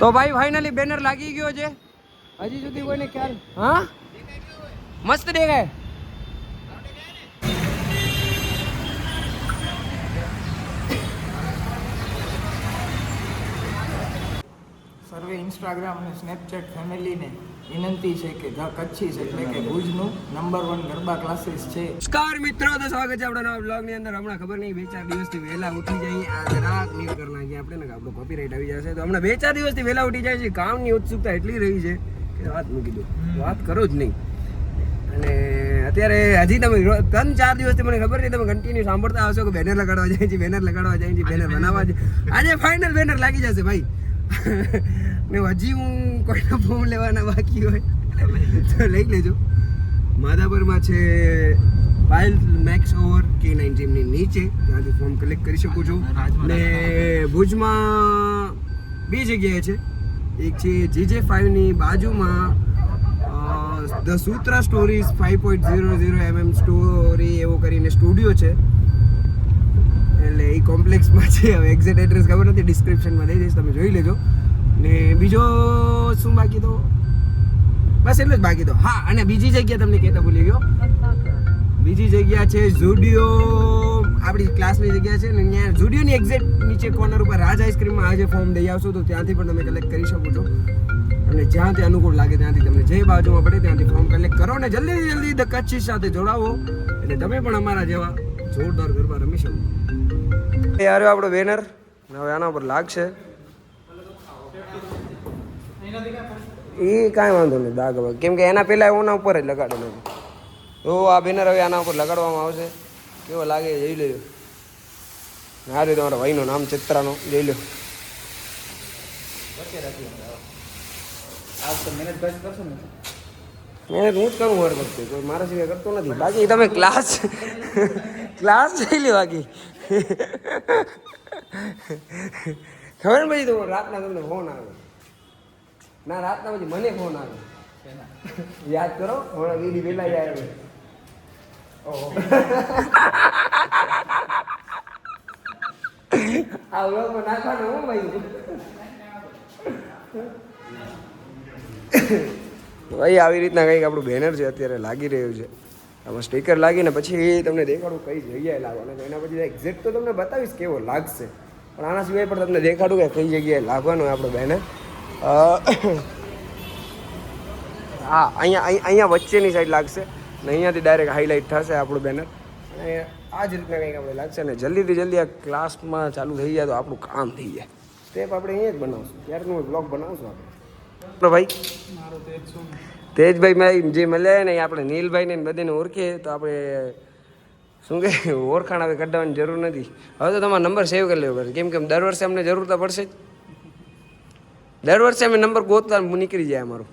તો ભાઈ finally banner લાગી ગયો છે. હજી સુધી કોઈને ખ્યાલ? હા મસ્ત દેખાય. સર્વે ઇન્સ્ટાગ્રામ અને સ્નેપચેટ ફેમિલીને વિનંતી છે કે ધ કચ્છીસ એટલે કે ભુજનું નંબર 1 ગરબા ક્લાસીસ છે. નમસ્કાર મિત્રો, તો સ્વાગત છે આપણા નવા બ્લોગની અંદર. હમણાં ખબર નહીં 2-4 દિવસથી વહેલા ઉઠી જઈએ. આ રાત ન્યુ કરી નાખીએ આપણે ને આપણો કોપીરાઇટ આવી જશે. તો હમણાં 2-4 દિવસથી વહેલા ઉઠી જાય છે. કામની ઉત્સુકતા એટલી રહી છે કે વાત મૂકી દો, વાત કરો જ નહીં. અને અત્યારે હજી તમે 3-4 દિવસથી મને ખબર નહીં, તમે કન્ટિન્યુ સાંભળતા આવશો કે બેનર લગાડવા જાય છે, બેનર લગાડવા જાય છે, બેનર બનાવવા છે. આજે ફાઇનલ બેનર લાગી જશે ભાઈ. ને હજી હું કોઈના ફોર્મ લેવાના બાકી હોય તો લઈ લેજો. માધાપરમાં છે પાયલ મેક્સ ઓવર K9 જીમની નીચે, ત્યાંથી ફોર્મ કલેક્ટ કરી શકો છો. ને ભુજમાં 2 જગ્યાએ છે. એક છે JJ5ની બાજુમાં the Sutra stories 5.00mm story એવો કરીને સ્ટુડિયો છે. એટલે એ કોમ્પ્લેક્સમાં છે. હવે એક્ઝેક્ટ એડ્રેસ ખબર નથી, ડિસ્ક્રિપ્શનમાં દઈ દઈશ, તમે જોઈ લેજો. ને બીજો શું બાકી તો બસ એટલું જ બાકી તો. હા, અને બીજી જગ્યા તમને કહેતા ભૂલી ગયો. બીજી જગ્યા છે ઝુડિયો, આપણી ક્લાસની જગ્યા છે ને. ત્યાં ઝુડિયોની એક્ઝેક્ટ નીચે કોર્નર ઉપર રાજ આઈસ્ક્રીમમાં આજે ફોર્મ દઈ આવશો તો ત્યાંથી પણ તમે કલેક્ટ કરી શકો છો. અને જ્યાં તે અનુકૂળ લાગે ત્યાંથી તમને જે બાજુમાં પડે ત્યાંથી ફોર્મ કલેક્ટ કરો ને જલ્દી ધ કચ્છી સાથે જોડાવો, એટલે તમે પણ અમારા જેવા જોરદાર ગરબા રમી શકો. યાર આપણો બેનર હવે આના ઉપર લાગશે. એ કાંઈ વાંધો નહીં, દાગ હવે કેમ કે એના પહેલાં એના ઉપર જ લગાડેલું હતું. તો આ બેનર હવે આના ઉપર લગાડવામાં આવશે. કેવો લાગે જોઈ લેજો. હારે તમારા ભાઈનું નામ ચિત્રાનો જોઈ લો. મહેનત હું જ કરું હર વખતે, કોઈ મારા સિવાય કરતો નથી. બાકી તમે ક્લાસ જઈ લે. બાકી ખબર ને પછી તો રાતના તમને ફોન આવે ના, રાતના પછી મને ફોન આવે. યાદ કરો હમણાં વીડી પેલા આવે. આ વ્લોગમાં નાખવાનું હું ભાઈ. ભાઈ આવી રીતના કંઈક આપણું બેનર છે અત્યારે લાગી રહ્યું છે. આમાં સ્ટીકર લાગીને પછી તમને દેખાડું કઈ જગ્યાએ લાગવાનું. એના પછી એક્ઝેક્ટ તો તમને બતાવીશ કેવો લાગશે, પણ આના સિવાય પણ તમને દેખાડું કે કઈ જગ્યાએ લાગવાનું હોય આપણું બેનર. હા, અહીંયા વચ્ચેની સાઈડ લાગશે ને અહીંયાથી ડાયરેક્ટ હાઇલાઇટ થશે આપણું બેનર. અને આ જ રીતના કંઈક આપણે લાગશે. અને જલ્દી આ ક્લાસમાં ચાલુ થઈ જાય તો આપણું કામ થઈ જાય. સ્ટેપ આપણે અહીંયા જ બનાવશું, ત્યારનું બ્લોગ બનાવશું આપણે. ભાઈ તેજભાઈ જે મળ્યા ને આપણે નીલભાઈને બધાને ઓળખીએ તો આપણે શું કે ઓળખાણ હવે કઢાવવાની જરૂર નથી. હવે તો તમારો નંબર સેવ કરી લેવો પડશે, કેમ કે દર વર્ષે અમને જરૂર તો પડશે જ. દર વર્ષે અમે નંબર ગોતતા નીકળી જાય અમારું.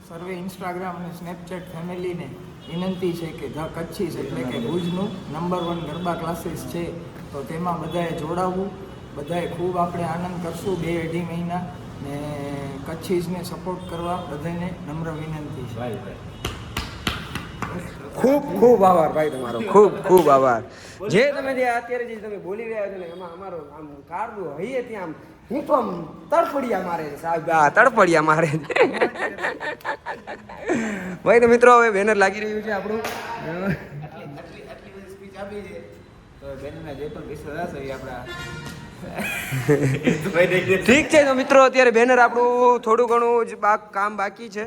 સર્વે ઇન્સ્ટાગ્રામ અને સ્નેપચેટ ફેમિલીને વિનંતી છે કે ધ કચ્છીસ એટલે કે ભુજનું નંબર 1 ગરબા ક્લાસીસ છે. તો તેમાં બધાએ જોડાવવું, બધાએ ખૂબ આપણે આનંદ કરશું 2-2.5 મહિના. ને કચ્છીસને સપોર્ટ કરવા બધાને નમ્ર વિનંતી છે. ખૂબ આભાર ભાઈ તમારો, ખૂબ આભાર. જે તમે અત્યારે જે તમે બોલી રહ્યા છો ને એમાં અમારો આમ કારનું હૈયે ત્યાં હું તો આમ તડપડિયા મારે છે સાહેબ. તડપડિયા મારે છે ભાઈ. તો મિત્રો હવે બેનર લાગી રહ્યું છે આપણું. ઠીક છે. તો મિત્રો અત્યારે બેનર આપણું થોડું ઘણું જ કામ બાકી છે.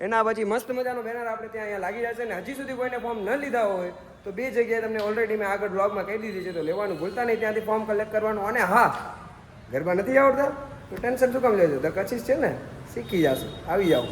એના પછી મસ્ત મજાનો બેનર આપણે ત્યાં અહીંયા લાગી જશે. ને હજી સુધી કોઈને ફોર્મ ન લીધા હોય તો 2 જગ્યાએ તમને ઓલરેડી મેં આગળ બ્લોગમાં કહી દીધી છે, તો લેવાનું ભૂલતા નહીં. ત્યાંથી ફોર્મ કલેક્ટ કરવાનું. અને હા, ગરબા નથી આવડતા તો ટેન્શન શું કામ લેજો, ધ કચ્છીસ છે ને, શીખી જશે. આવી જાઓ.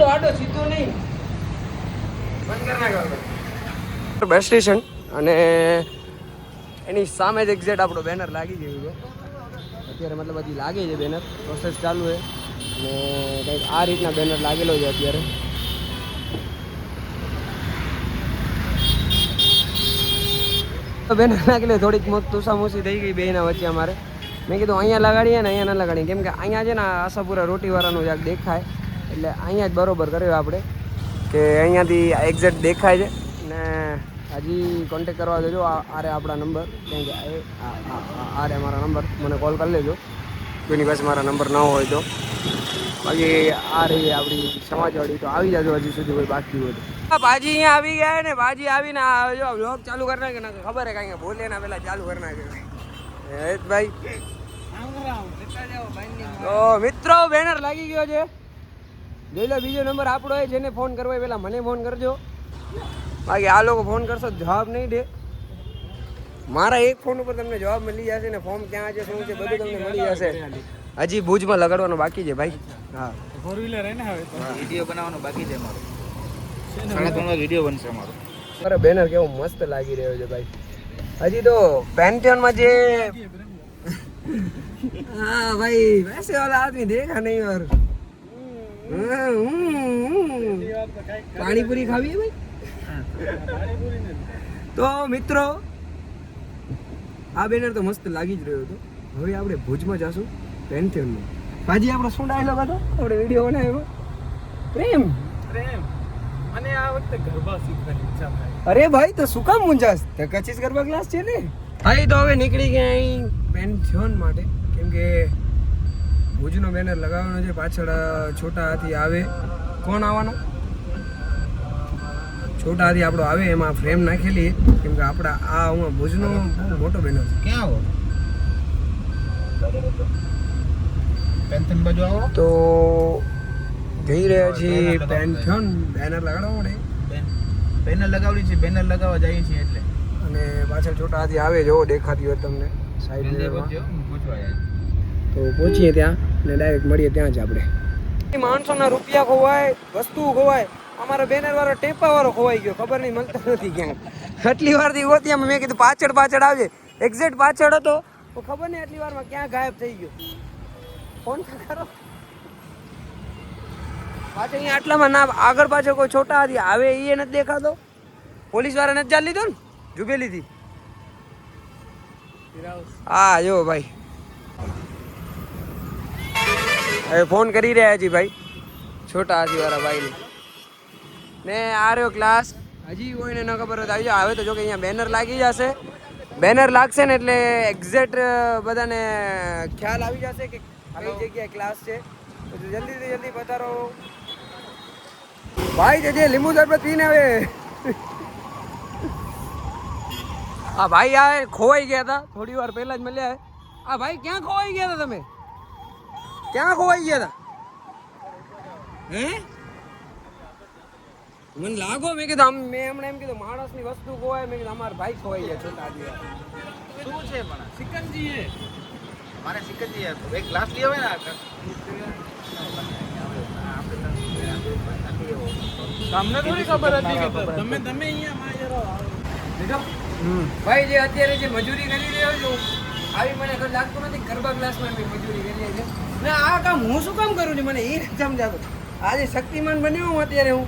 આડો સીધો નહીં, બંધ કરી નાખો. બસ સ્ટેશન અને એની સામે જ એક્ઝેક્ટ આપણો બેનર લાગી ગયું છે અત્યારે. મતલબ હજી લાગે છે બેનર, પ્રોસેસ ચાલુ છે. અને કંઈક આ રીતના બેનર લાગેલો છે અત્યારે. તો બેન નાખી થોડીક તુસામુસી થઈ ગઈ બેના વચ્ચે અમારે. મેં કીધું અહીંયા લગાડીએ ને અહીંયા ના લગાડીએ, કેમ કે અહીંયા છે ને આશાપુરા રોટીવાળાનું જ્યાં દેખાય એટલે અહીંયા જ બરોબર કર્યો આપણે કે અહીંયાથી એક્ઝેક્ટ દેખાય છે. ને હજી કોન્ટેક કરવા દેજો. આરે આપણા નંબર, કેમ કે આરે મારા નંબર, મને કોલ કરી લેજો કોઈની પાસે મારા નંબર ન હોય તો. બાકી આ રહી આપણી સમાજવાડી, તો આવી જાજો હજી સુધી કોઈ બાકી હોય તો. ભાજી અહીંયા આવી ગયા ને, ભાજી આવીને જો વ્લોગ ચાલુ કરી નાખે ને, ખબર હે કાંઈ બોલે ને પેલા ચાલુ કરી નાખે ભાઈ. તો મિત્રો બેનર લાગી ગયો છે, જોઈ લો. બીજો નંબર આપણો હોય, જેને ફોન કરવો હોય પેલા મને ફોન કરજો. બાકી આ લોકો ફોન કરશો જવાબ નહીં દે. મારા એક ફોન ઉપર તમને જવાબ મળી જશે ને, ફોર્મ ક્યાં છે શું છે બધું તમને મળી જશે. હજી ભુજમાં લગાડવાનું બાકી છે ભાઈ. હા, 4 વ્હીલર હે ને, હવે વિડીયો બનાવવાનો બાકી છે અમારો. 3.5 વિડીયો બનશે અમારો. અરે બેનર કેવો મસ્ત લાગી રહ્યો છે ભાઈ. હજી તો પેન્ટિયનમાં જે हाँ भाई वैसे वाला आदमी देखा नहीं। और पानी पूरी खावी है भाई। तो મિત્રો આ બેનર તો મસ્ત લાગી જ રહ્યો હતો. હવે આપણે ભુજમાં જાશું પેન્થિયનમાં. ભાજી આપણો શું ડાયલોગ હતો આપણે વિડીયો બનાવ્યો? પ્રેમ પ્રેમ અને આ વખતે ગરબા શીખવાની ઈચ્છા થાય. અરે ભાઈ તો શું કામ મુંજાસ? તો 25 ગરબા ક્લાસ છે ને ભાઈ. તો હવે નીકળી ગયા અહીં પેન્થિયન માટે, કેમ કે ભુજનો બેનર લગાવવાનો છે. પાછળ છોટા હાથી આવે. કોણ આવવાનો? છોટા હાથી આપણો આવે, એમાં ફ્રેમ નાખેલી, કેમ કે આપણા આ હું ભુજનો બહુ મોટો બેનર છે. ક્યાં આવો? પેન્થન બાજુ આવો. તો જઈ રહ્યા છીએ પેન્થિયન બેનર લગાડવા માટે. બેનર લગાવડી છે, બેનર લગાવવા જઈએ છીએ એટલે. અને પાછળ છોટા હાથી આવે, જો દેખાતી હોય તમને સાઈડ મિરરમાં. તો પહોંચીએ ત્યાં ને ડાયરેક્ટ મળીએ ત્યાં જ આપણે. માણસોના રૂપિયા ખોવાય, વસ્તુ ખોવાય. અમારો બેનર વાળો ટેપા વાળો ખોવાઈ ગયો, ખબર નહીં મળતો નથી ક્યાંક. આટલી વારથી ગોત્યા, મેં કીધું પાછળ પાછળ આવજે. એક્ઝેક્ટ પાછળ હતો તો ખબર નહીં આટલી વારમાં ક્યાં ગાયબ થઈ ગયો. ફોન કરો પાછળ. અહીંયા આટલામાં ના આગળ પાછળ કોઈ છોટા હાથી આવે એ નથી દેખાતો. પોલીસ વાળા નથી ચાલી લીધો ને જુબેલીથી. હા જો ભાઈ હવે ફોન કરી રહ્યા છીએ ભાઈ છોટા હાથી વાળા ભાઈને. ને આ રહ્યો ક્લાસ. હજી કોઈને ન ખબર હોય તો આવી જાઓ. હવે તો જો કે અહીંયા બેનર લાગી જશે. બેનર લાગશે ને એટલે એક્ઝેક્ટ બધાને ખ્યાલ આવી જશે કે કઈ જગ્યાએ ક્લાસ છે. તો જલ્દીથી જલ્દી પધારો ભાઈ. જે લીંબુ શરબત પીને આવે. હા ભાઈ આ ખોવાઈ ગયા હતા, થોડી વાર પહેલા જ મળ્યા. હા ભાઈ ક્યાં ખોવાઈ ગયા હતા તમે? ક્યાં ખોવાઈ ગયા હતા? હે મને લાગો મેં કીધું મેં હમણાં એમ કીધું માણસની વસ્તુ ખોવાય. મેં કીધું અમારા ભાઈ ખોવાઈ ગયા છોટા હાથી. શું છે પણ સિકંજી હે મારે સિકંજી હે. એક ગ્લાસ લઈ આવે ને તમને થોડી ખબર હતી કે તમે અહીંયા લીધો ભાઈ. જે અત્યારે જે મજૂરી કરી રહ્યો છું આવી મને કઈ લાગતું નથી. ગરબા ક્લાસમાં મેં મજૂરી કરી છે ને આ કામ હું શું કામ કરું છું મને એ નથી સમજાતું. આજે શક્તિમાન બન્યો હું અત્યારે. હું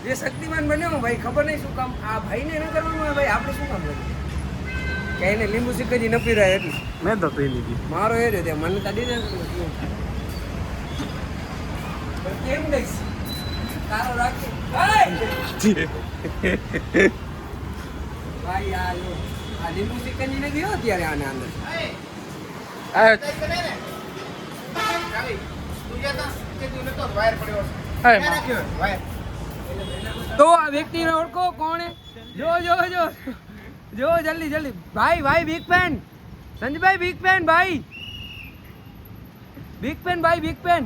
જે શક્તિમાન બન્યો હું ભાઈ ખબર નહીં શું કામ આ ભાઈને ન કરવાનું હોય ભાઈ. આપણે શું કામ કરીએ કે એને લીંબુ સિક્કજી ન પીરાય એટલું. મેં તો પી લીધી. મારો એ રહ્યો ત્યાં મને તાડી દે કેમ નહીં તારો રાખી ભાઈ. આ લીંબુ સિક્કજી નથી હો અત્યારે આને અંદર. તો આ વ્યક્તિને ઓળખો કોણ હે? જો જો જો જો જલ્દી જલ્દી ભાઈ. ભાઈ બિગ પેન સંજયભાઈ, બિગ પેન ભાઈ, બિગ પેન ભાઈ, બિગ પેન.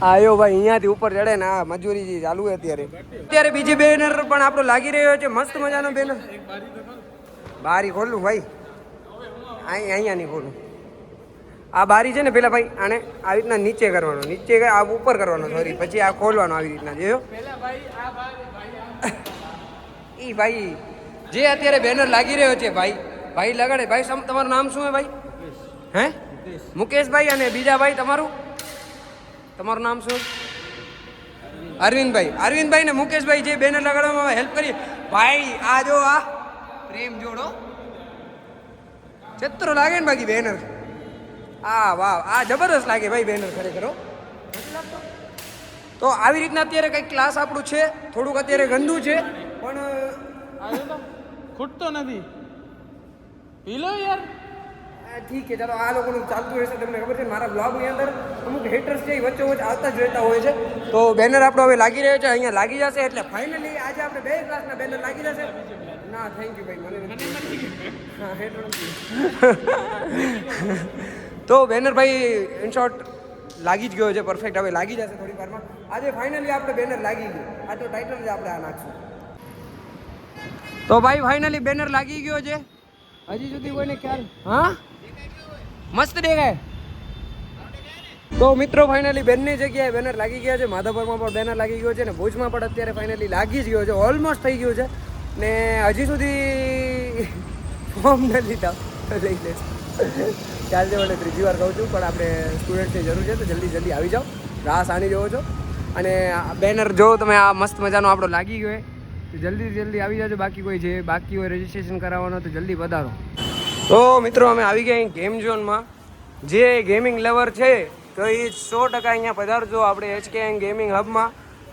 આયો ભાઈ અહીંયાથી ઉપર ચડે ને આ મજૂરી ચાલુ છે અત્યારે. અત્યારે બીજી બેનર પણ આપણો લાગી રહ્યો છે મસ્ત મજાનો બેનર. બારી ખોલું ભાઈ, અહીંયા નહીં ખોલું. આ બારી છે ને પેલા ભાઈ આને આવી રીતના નીચે કરવાનો, નીચે આ ઉપર કરવાનો સોરી, પછી આ ખોલવાનો આવી રીતના. જોયો ઈ ભાઈ જે અત્યારે બેનર લાગી રહ્યો છે ભાઈ. ભાઈ લગાડે ભાઈ. તમારું નામ શું હે ભાઈ? હે મુકેશભાઈ. અને બીજા ભાઈ તમારું નામ શું? અરવિંદભાઈ ને મુકેશભાઈ જે બેનર લગાડવામાં હેલ્પ કરી ભાઈ. આ જો આ પ્રેમ જોડો ચિત્રો લાગે ને બાકી બેનર આ વાહ આ જબરદસ્ત લાગે ભાઈ બેનર ખરેખર હો. તો આવી રીતના અત્યારે કંઈક ક્લાસ આપણું છે, થોડુંક અત્યારે ગંદુ છે પણ ખૂટતો નથી. પી લો યાર. ઠીક છે ચાલો. આ લોકોનું ચાલતું રહેશે. તમને ખબર છે મારા બ્લોગની અંદર અમુક હેટર્સ છે એ વચ્ચે વચ્ચે આવતા જ રહેતા હોય છે. તો બેનર આપણો હવે લાગી રહ્યો છે, અહીંયા લાગી જશે એટલે ફાઇનલી આજે આપણે 2 ક્લાસના બેનર લાગી જશે. ના થેન્ક યુ ભાઈ, મને હા હેટર નથી. તો બેનર ભાઈ ઇન શોર્ટ લાગી જ ગયો છે, પરફેક્ટ હવે લાગી જશે થોડી વારમાં. આજે ફાઇનલી આપણે બેનર લાગી ગયું. આ તો ટાઇટલ જ આપણે આ નાખશું. તો ભાઈ ફાઇનલી બેનર લાગી ગયો છે. હજી સુધી કોઈને ખ્યાલ હા મસ્ત દેખાય. તો મિત્રો ફાઇનલી બેનની જગ્યાએ બેનર લાગી ગયા છે. માધાપરમાં પણ બેનર લાગી ગયો છે ને ભુજમાં પણ અત્યારે ફાઇનલી લાગી જ ગયો છે. ઓલમોસ્ટ થઈ ગયું છે ને હજી સુધી ફોર્મ ન લીધા તો લઈ લેશે. ચાલશે એટલે ત્રીજી વાર કહું છું પણ આપણે સ્ટુડન્ટ્સની જરૂર છે તો જલ્દી આવી જાઓ. રાહ સાણી જોવો છો અને બેનર જો તમે આ મસ્ત મજાનો આપણો લાગી ગયો તો જલ્દી આવી જાજો. બાકી કોઈ જે બાકી હોય રજિસ્ટ્રેશન કરાવવાનું તો જલ્દી વધારો. તો મિત્રો અમે આવી ગયા અહીં ગેમ ઝોનમાં. જે ગેમિંગ લવર છે તો એ 100% અહીંયા પધારજો આપણે HKN ગેમિંગ હબમાં.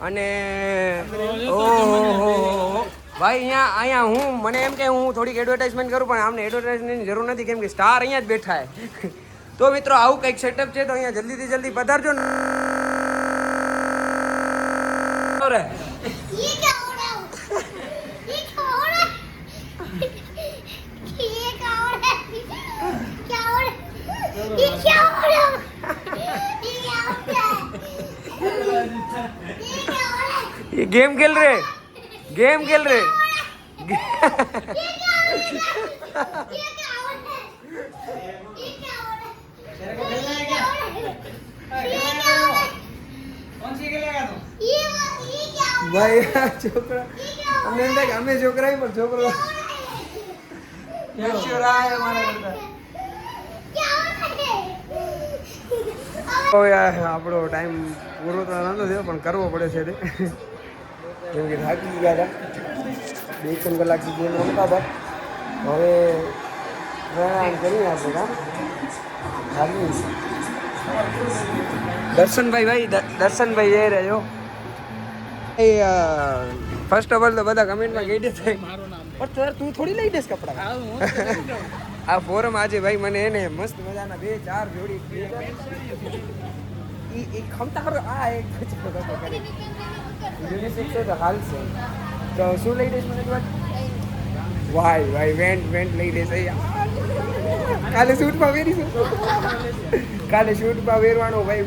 અને ઓહો ભાઈ અહીંયા હું મને એમ કે હું થોડીક એડવર્ટાઇઝમેન્ટ કરું પણ આમને એડવર્ટાઇઝમેન્ટની જરૂર નથી કેમ કે સ્ટાર અહીંયા જ બેઠા છે. તો મિત્રો આવું કંઈક સેટઅપ છે તો અહીંયા જલ્દી પધારજો ને. ये गेम खेल रहे भाई छोकरा हमने एम થાય કે અમે છોકરા પણ છોકરો આપણો ટાઈમ પૂરો તો નતો થયો પણ કરવો પડે છે કેમ કે થાકી ગયા હતા 2-3 કલાકથી ગેમ રમતા હતા. હવે પ્રાણાયામ કરીએ આપણે દર્શનભાઈ જઈ રહ્યો. ફર્સ્ટ ઓફ ઓલ તો બધા કમેન્ટમાં કહી દેશે પણ તું થોડી લઈ દઈશ કપડાં. આ ફોરમ આજે ભાઈ મને એને મસ્ત મજાના 2-4 જોડી ખમતા કરો. આ એક યુનિસેક્સ છે તો હાલ છે તો શું લઈ દઈશ મને ભાઈ વેન્ટ લઈ દઈશ. કાલે શૂટમાં વેરવાનો ભાઈ.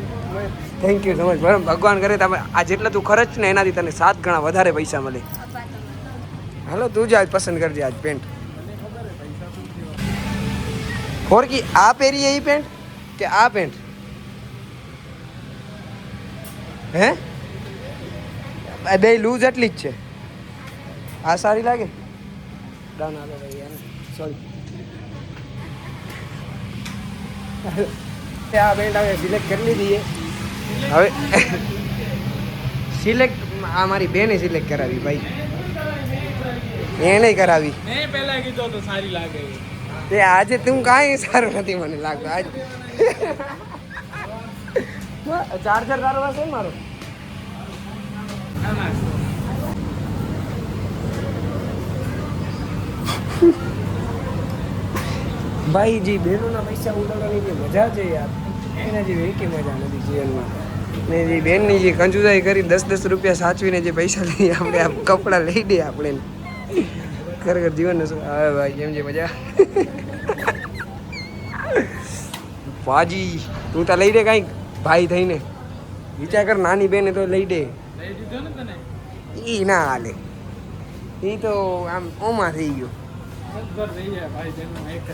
Thank you so much. બરાબર ભગવાન કરે તમે આ જેટલા તું ખર્ચ ને એનાથી તને 7 ગણા વધારે પૈસા મળે. હાલો તું જ આજ પસંદ કરજે આજ પેન્ટ. ફોરકી આ પહેરીએ એ પેન્ટ કે આ પેન્ટ હે બે લૂઝ એટલી જ છે. આ સારી લાગે ડન. હાલો ભાઈ યાર સોરી આ પેન્ટ હવે સિલેક્ટ કરી લીધી હવે સિલેક્ટ આ મારી બેને સિલેક્ટ કરાવી ભાઈ. એને કરાવી મેં પહેલા કીધું તો સારી લાગે તે આજે તું કાંઈ સારું નથી મને લાગતું. આજ ચાર્જર તારો પાસે મારો ભાઈ જી બહેનોના પૈસા ઉડાડવાની જે મજા છે યાર એના જેવી એકે મજા નથી જીવનમાં. ને જે બેનની જે કંજુસાઈ કરી 10-10 રૂપિયા સાચવીને જે પૈસા લઈ આપણે આ કપડાં લઈ દે આપણે ખરેખર જીવન હવે ભાઈ કેમ છે મજા. પાજી તું તો લઈ દે કાંઈક ભાઈ થઈને વિચાર કર. નાની બેને તો લઈ દે. લઈ દીધો ને તને એ ના હાલે. એ તો આમ ઓમાં થઈ ગયો. ઘર રહી જાય ભાઈ તેનું એક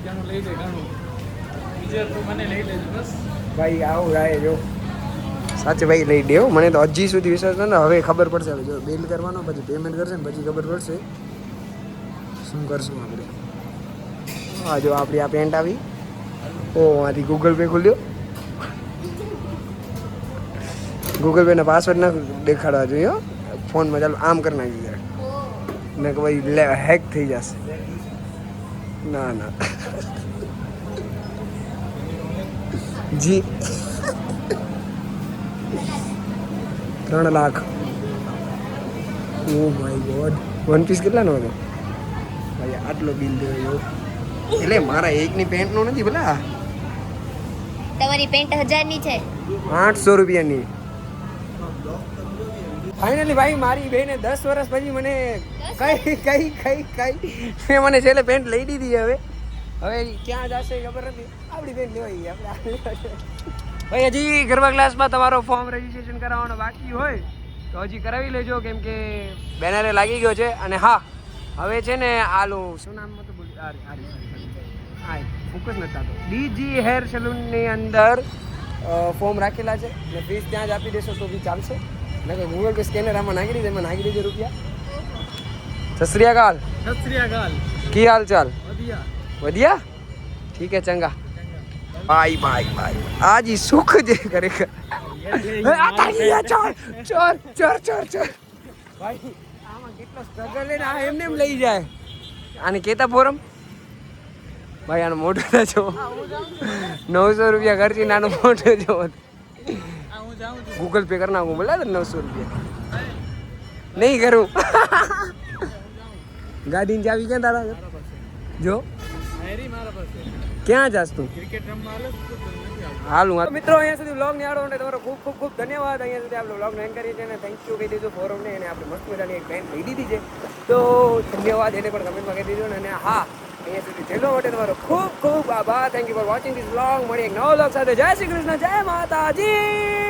જણું લઈ દે ઘણું બીજે તું મને લઈ લેજો બસ. ભાઈ આવું રાય જો સાચે ભાઈ લઈ દે. મને તો હજી સુધી વિશ્વાસ નથી. હવે ખબર પડશે. હવે જો બિલ કરવાનો પછી પેમેન્ટ કરશે ને પછી ખબર પડશે શું કરશું આપણે. હા જો આપણી આ પેન્ટ આવી. ઓ આથી ગૂગલ પે ખોલ્યો. ગૂગલ પે ના પાસવર્ડ ના દેખાડવા જોઈએ હો. ફોનમાં ચાલો આમ કરી નાખી જાય ને કે ભાઈ હેક થઈ જશે. ના ના જી 3 lakh. Oh my God. One piece કેટલાનો હતો ભાઈ? આટલો બિલ દેવો એટલે મારા એકની પેન્ટનો નથી ભલા, તમારી પેન્ટ 1000 ની છે. 800 રૂપિયાની. ફાઇનલી ભાઈ મારી બેને 10 વર્ષ પછી મને કઈ મને છેલ્લે પેન્ટ લઈ દીધી. હવે ક્યાં જશે ખબર નથી. આપણી પેન્ટ લેવાઈ આપણે ભાઈ. હજી ગરબા ક્લાસમાં તમારો ફોર્મ રજીસ્ટ્રેશન કરાવવાનો બાકી હોય તો હજી કરાવી લેજો, કેમ કે બેનરે લાગી ગયો છે. અને હા હવે છે ને આલું શું નામ હતું ફોકસ નથી થતો. ડીજી હેર સલૂનની અંદર ફોર્મ રાખેલા છે ને ફીસ ત્યાં જ આપી દેશો તો બી ચાલશે. ને કે ગૂગલ પે સ્કેનર આમાં નાખી દીધે, એમાં નાખી દેજો રૂપિયા. સત શ્રી અકાલ. सत श्री अकाल की हाल चाल? बढ़िया बढ़िया ठीक है चंगा बाय बाय बाय आज ही सुख जे करेगा ચોર ચોર ચોર ચોર ચોર ભાઈ આમાં કેટલો સ્ટ્રગલ છે ને. આ એમને એમ લઈ જાય. આને કેતા ફોરમ ભાઈ આનો મોટો था જો 900 રૂપિયા ખર્ચી નાનો મોટો જો ગૂગલ પે કરી નાખું બોલા 900 રૂપિયા નહીં કરું. ગાડીની ચાવી ક્યાં તારા જો मेरी मारा पास ક્યાં જાસ તું? क्रिकेट रमवा लो तो नहीं आता હાલું મિત્રો અહીંયા સુધી વ્લોગ નિહાળો અને તમારો ખૂબ ખૂબ ખૂબ ધન્યવાદ. અહીંયા સુધી આપણે વ્લોગ એન્ડ કરીએ છીએ અને થેન્ક યુ કહી દીધું ફોરમને. અને આપણે મસ્ત મજાની એક પેન્ટ લઈ દીધી છે તો ધન્યવાદ એને પણ કમેન્ટમાં કહી દીધું. અને હા અહીંયા સુધી જેલો માટે તમારો ખૂબ ખૂબ આભાર. Thank you for watching this vlog. મળીએ એક નવો વ્લોગ સાથે. જય શ્રી કૃષ્ણ, જય માતાજી.